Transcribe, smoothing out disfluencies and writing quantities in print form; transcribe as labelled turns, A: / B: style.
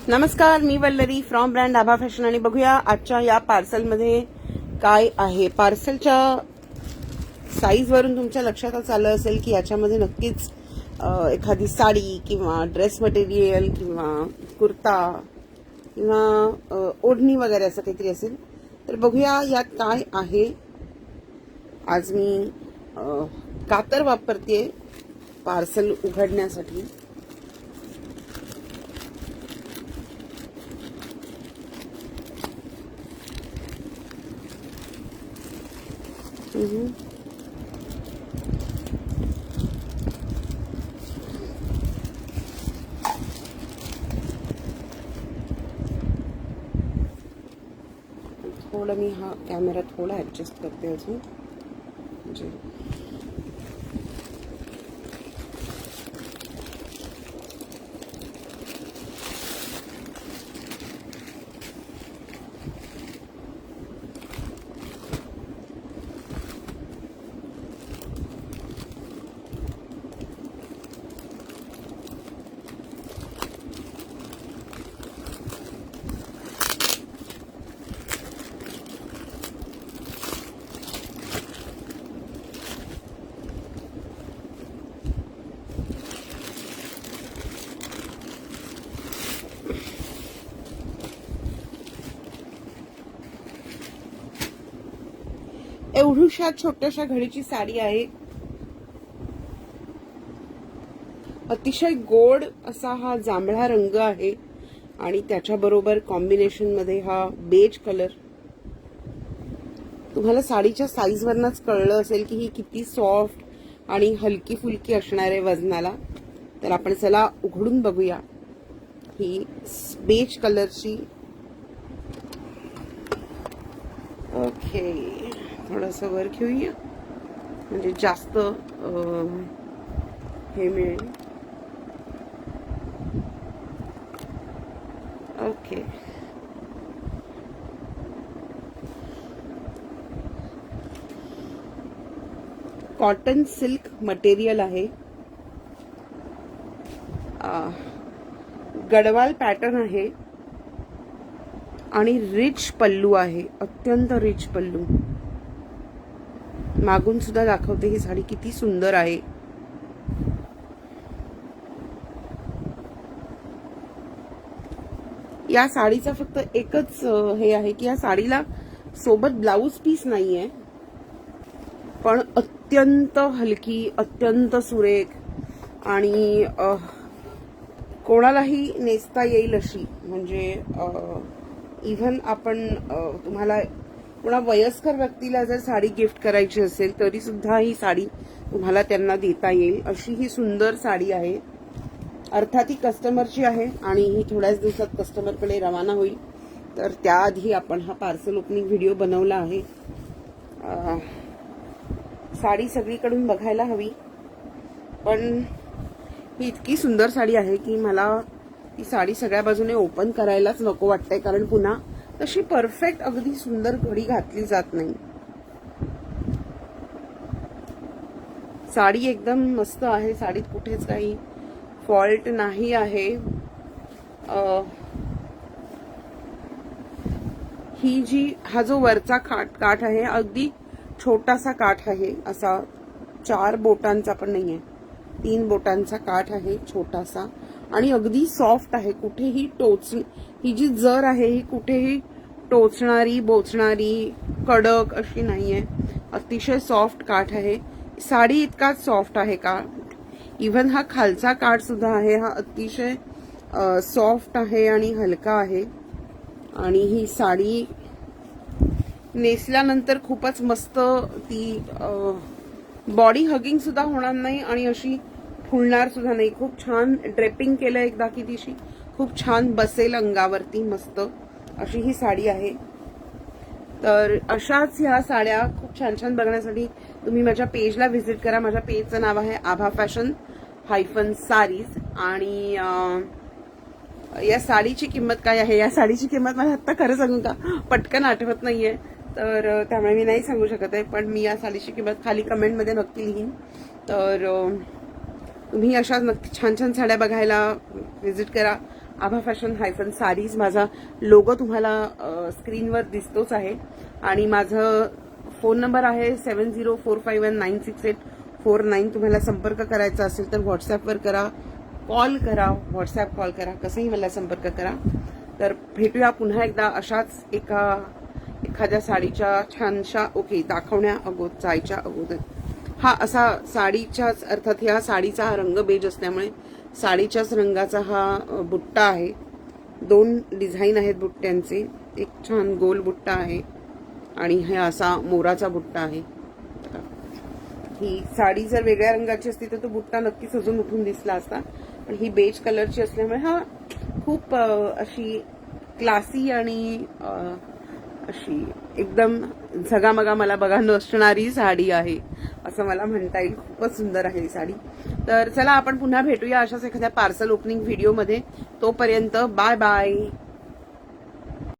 A: नमस्कार, मी Vallari from brand Aabha fashion आणि बघूया आजच्या या पार्सलमध्ये काय आहे. पार्सलच्या साईजवरून तुमच्या लक्षातच आलं असेल की याच्यामध्ये नक्कीच एखादी साडी किंवा ड्रेस मटेरियल किंवा कुर्ता किंवा ओढणी वगैरे असं काहीतरी असेल. तर बघूया यात काय आहे. आज मी कातर वापरते पार्सल उघडण्यासाठी. थोडं मी हा कॅमेरा थोडा ऍडजस्ट करते अजून. म्हणजे एवढूशा छोट्याशा घडीची साडी आहे. अतिशय गोड असा हा जांभळा रंग आहे आणि त्याच्याबरोबर कॉम्बिनेशन मध्ये हा बेज कलर. तुम्हाला साडीच्या साईज वरनच कळलं असेल की ही किती सॉफ्ट आणि हलकी फुलकी असणार आहे वजनाला. तर आपण चला उघडून बघूया ही बेज कलरची. ओके, थोडंसं वर घेऊया म्हणजे जास्त हे मिळेल. ओके, कॉटन सिल्क मटेरियल आहे. गडवाल पॅटर्न आहे आणि रिच पल्लू आहे. अत्यंत रिच पल्लू. मागून सुद्धा दाखवते ही साडी किती सुंदर आहे. या साडीचा फक्त एकच हे आहे की या साडीला सोबत ब्लाऊज पीस नाहीये, पण अत्यंत हलकी, अत्यंत सुरेख आणि कोणालाही नेसता येईल अशी. म्हणजे इव्हन आपण तुम्हाला पुन्हा वयस्कर व्यक्तीला जर साडी गिफ्ट करायची असेल तरी सुद्धा ही साडी तुम्हाला त्यांना देता येईल अशी ही सुंदर साडी आहे. अर्थात ही कस्टमरची आहे आणि ही थोड्याच दिवसात कस्टमरकडे रवाना होईल. तर त्याआधी आपण हा पार्सल ओपनिंग व्हिडिओ बनवला आहे. साडी सगळीकडून बघायला हवी, पण ही इतकी सुंदर साडी आहे की मला ती साडी सगळ्या बाजूने ओपन करायलाच नको वाटतंय, कारण पुन्हा तशी परफेक्ट अगदी सुंदर घडी घातली जात नाही. साडी एकदम मस्त आहे. साडीत कुठेच काही फॉल्ट नाही आहे. ही जी हा जो वरचा काठ आहे अगदी छोटासा काठ आहे. असा 4 बोटांचा पण नाहीये, 3 बोटांचा काठ आहे छोटासा आणि अगदी सॉफ्ट आहे. कुठेही ही जी जर आहे ही कुठेही टोचणारी, बोचणारी, कडक अशी नाहीये. अतिशय सॉफ्ट काठ आहे. साडी इतकाच सॉफ्ट आहे का, इव्हन हा खालचा काठ सुद्धा आहे हा अतिशय सॉफ्ट आहे आणि हलका आहे. आणि ही साडी नेसल्यानंतर खूपच मस्त ती बॉडी हगिंग सुद्धा होणार नाही आणि अशी फुलणार सुद्धा नाही. खूप छान ड्रेपिंग केलं एकदा की तिशी खूप छान बसेल अंगावरती मस्त अशी ही साडी आहे. तर अशाच ह्या साड्या खूप छान छान बघण्यासाठी तुम्ही माझ्या पेजला व्हिजिट करा. माझ्या पेजचं नाव आहे आभा फॅशन -सारीज. आणि या साडीची किंमत काय आहे, या साडीची किंमत मला आत्ता खरं सांगू का पटकन आठवत नाहीये, तर त्यामुळे मी नाही सांगू शकत आहे. पण मी या साडीची किंमत खाली कमेंटमध्ये नक्की लिहीन. तर तुम्ही अशा नक्की छान छान साड्या बघायला व्हिजिट करा आभा फॅशन हायफन साडीज माझा लोगो तुम्हाला स्क्रीनवर दिसतोच आहे आणि माझं फोन नंबर आहे 7045196849. तुम्हाला संपर्क करायचा असेल तर व्हॉट्सॲपवर करा, कॉल करा, व्हॉट्सॲप कॉल करा, कसंही मला संपर्क करा. तर भेटूया पुन्हा एकदा अशाच एखाद्या साडीच्या छानशा दाखवण्या जायच्या अगोदर. हा असा साडीच्याच अर्थात ह्या साडीचा हा रंग बेज असल्यामुळे साडीच्याच रंगाचा हा बुट्टा आहे. 2 डिझाईन आहेत बुट्ट्यांचे. एक छान गोल बुट्टा आहे आणि हा असा मोराचा बुट्टा आहे. ही साडी जर वेगळ्या रंगाची असती तर तो बुट्टा नक्कीच अजून उठून दिसला असता, पण ही बेज कलरची असल्यामुळे हा खूप अशी क्लासी आणि अशी एकदम झगामगा मला बघा नसणारी साडी आहे असं मला म्हणता येईल. खूपच सुंदर आहे ही साडी. तर चला आपण पुन्हा भेटूया अशाच एखाद्या पार्सल ओपनिंग व्हिडिओमध्ये. तोपर्यंत बाय बाय.